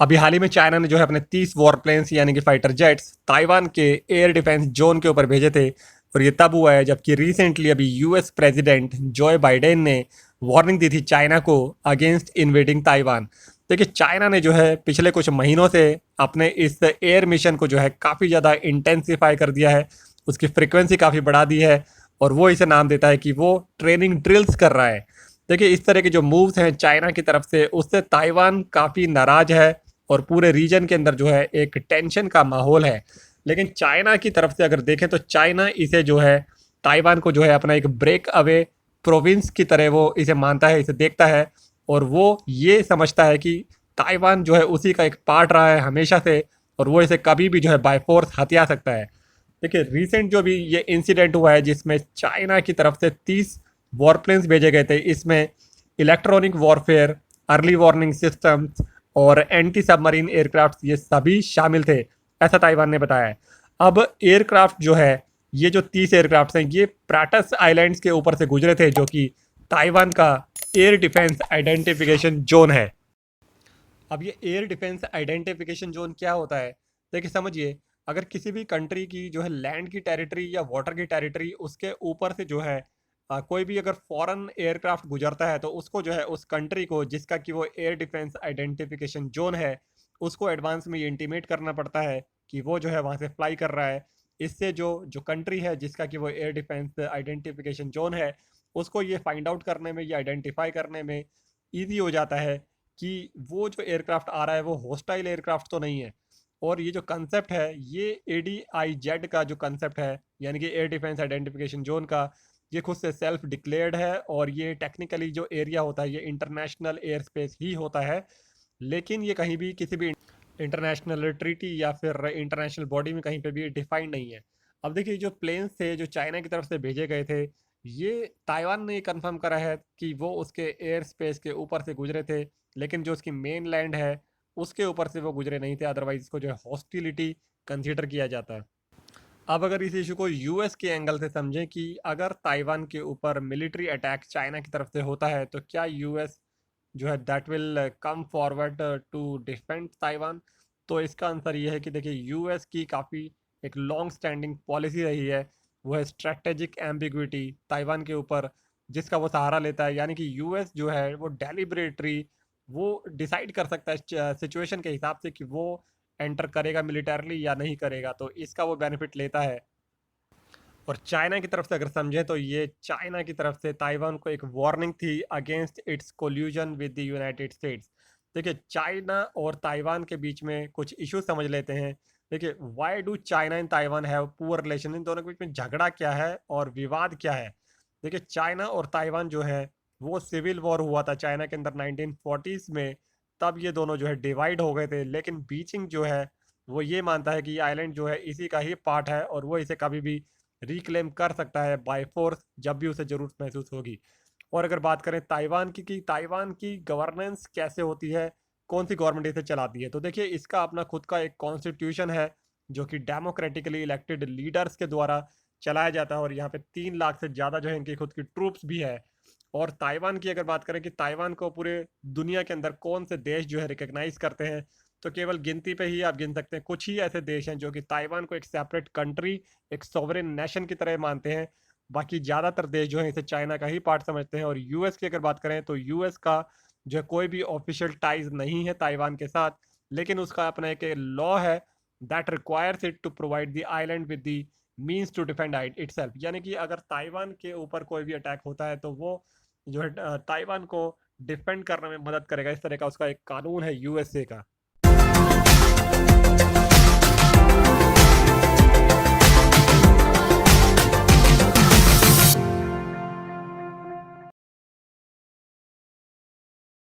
अभी हाल ही में चाइना ने जो है अपने 30 वॉर प्लेन्स यानी कि फाइटर जेट्स ताइवान के एयर डिफेंस जोन के ऊपर भेजे थे। और ये तब हुआ है जबकि रिसेंटली अभी यूएस प्रेसिडेंट जो बाइडेन ने वार्निंग दी थी चाइना को अगेंस्ट इन्वेडिंग ताइवान। देखिए चाइना ने जो है पिछले कुछ महीनों से अपने इस एयर मिशन को जो है काफ़ी ज़्यादा इंटेंसिफाई कर दिया है, उसकी फ्रिक्वेंसी काफ़ी बढ़ा दी है और वो इसे नाम देता है कि वो ट्रेनिंग ड्रिल्स कर रहा है। देखिए इस तरह के जो मूव्स हैं चाइना की तरफ से उससे ताइवान काफ़ी नाराज़ है और पूरे रीजन के अंदर जो है एक टेंशन का माहौल है। लेकिन चाइना की तरफ से अगर देखें तो चाइना इसे जो है ताइवान को जो है अपना एक ब्रेक अवे प्रोविंस की तरह वो इसे मानता है, इसे देखता है और वो ये समझता है कि ताइवान जो है उसी का एक पार्ट रहा है हमेशा से और वो इसे कभी भी जो है बाय फोर्स हथिया सकता है। देखिए रिसेंट जो भी ये इंसिडेंट हुआ है जिसमें चाइना की तरफ से 30 वॉरप्लेन्स भेजे गए थे, इसमें electronic warfare, early warning systems और एंटी सबमरीन एयरक्राफ्ट ये सभी शामिल थे, ऐसा ताइवान ने बताया है। अब एयरक्राफ्ट जो है ये जो 30 एयरक्राफ्ट हैं ये प्राटस आइलैंड्स के ऊपर से गुजरे थे जो कि ताइवान का एयर डिफेंस आइडेंटिफिकेशन जोन है। अब ये एयर डिफेंस आइडेंटिफिकेशन जोन क्या होता है? देखिए समझिए, अगर किसी भी कंट्री की जो है लैंड की टेरिटरी या वाटर की टेरिटरी उसके ऊपर से जो है कोई भी अगर फॉरेन एयरक्राफ्ट गुजरता है तो उसको जो है उस कंट्री को जिसका कि वो एयर डिफेंस आइडेंटिफिकेशन जोन है उसको एडवांस में ये इंटीमेट करना पड़ता है कि वो जो है वहाँ से फ्लाई कर रहा है। इससे जो जो कंट्री है जिसका कि वो एयर डिफेंस आइडेंटिफिकेशन जोन है उसको ये फाइंड आउट करने में, ये आइडेंटिफाई करने में ईजी हो जाता है कि वो जो एयरक्राफ्ट आ रहा है वो होस्टाइल एयरक्राफ्ट तो नहीं है। और ये जो कंसेप्ट है ये ADIZ का जो कंसेप्ट है यानी कि एयर डिफेंस आइडेंटिफिकेशन जोन का, ये खुद से सेल्फ डिक्लेयर्ड है और ये टेक्निकली जो एरिया होता है ये इंटरनेशनल एयर स्पेस ही होता है। लेकिन ये कहीं भी किसी भी इंटरनेशनल ट्रीटी या फिर इंटरनेशनल बॉडी में कहीं पे भी डिफाइंड नहीं है। अब देखिए जो प्लेन्स थे जो चाइना की तरफ से भेजे गए थे, ये ताइवान ने कंफर्म करा है कि वो उसके एयर स्पेस के ऊपर से गुजरे थे, लेकिन जो उसकी मेन लैंड है उसके ऊपर से वो गुजरे नहीं थे, अदरवाइज इसको जो है हॉस्टिलिटी कंसीडर किया जाता है। अब अगर इस इशू को यूएस के एंगल से समझें कि अगर ताइवान के ऊपर मिलिट्री अटैक चाइना की तरफ से होता है तो क्या यूएस जो है that will come forward to defend Taiwan. तो इसका आंसर ये है कि देखिए यूएस की काफ़ी एक लॉन्ग स्टैंडिंग पॉलिसी रही है, वो है स्ट्रेटेजिक एम्बिग्विटी ताइवान के ऊपर जिसका वो सहारा लेता है। यानी कि यूएस जो है वो डेलिबरेटरी वो डिसाइड कर सकता है सिचुएशन के हिसाब से कि वो एंटर करेगा मिलिटरली या नहीं करेगा, तो इसका वो बेनिफिट लेता है। और चाइना की तरफ से अगर समझें तो ये चाइना की तरफ से ताइवान को एक वार्निंग थी against its collusion with the United States. देखिए चाइना और ताइवान के बीच में कुछ इश्यूज समझ लेते हैं। देखिए why do China and Taiwan have poor relation, इन दोनों के बीच में झगड़ा क्या है और विवाद क्या है। देखिए चाइना और ताइवान जो है वो सिविल वॉर हुआ था चाइना के अंदर 1940s में, तब ये दोनों जो है डिवाइड हो गए थे। लेकिन बीजिंग जो है वो ये मानता है कि ये आइलैंड जो है इसी का ही पार्ट है और वो इसे कभी भी रिक्लेम कर सकता है बाय फोर्स जब भी उसे ज़रूरत महसूस होगी। और अगर बात करें ताइवान की कि ताइवान की गवर्नेंस कैसे होती है, कौन सी गवर्नमेंट इसे चलाती है, तो देखिए इसका अपना खुद का एक कॉन्स्टिट्यूशन है जो कि डेमोक्रेटिकली इलेक्टेड लीडर्स के द्वारा चलाया जाता है और यहाँ पे 3 लाख से ज़्यादा जो है इनकी खुद की ट्रूप्स भी है। और ताइवान की अगर बात करें कि ताइवान को पूरे दुनिया के अंदर कौन से देश जो है रिकग्नाइज करते हैं, तो केवल गिनती पे ही आप गिन सकते हैं। कुछ ही ऐसे देश हैं जो कि ताइवान को एक सेपरेट कंट्री, एक सॉवरेन नेशन की तरह मानते हैं। बाकी ज़्यादातर देश जो है इसे चाइना का ही पार्ट समझते हैं। और यूएस की अगर बात करें तो यूएस का जो है कोई भी ऑफिशियल टाइज नहीं है ताइवान के साथ, लेकिन उसका अपना एक लॉ है that requires it to provide the island with the means to defend itself. यानी कि अगर ताइवान के ऊपर कोई भी अटैक होता है तो वो जो है ताइवान को डिफेंड करने में मदद करेगा। इस तरह का उसका एक कानून है यूएसए का।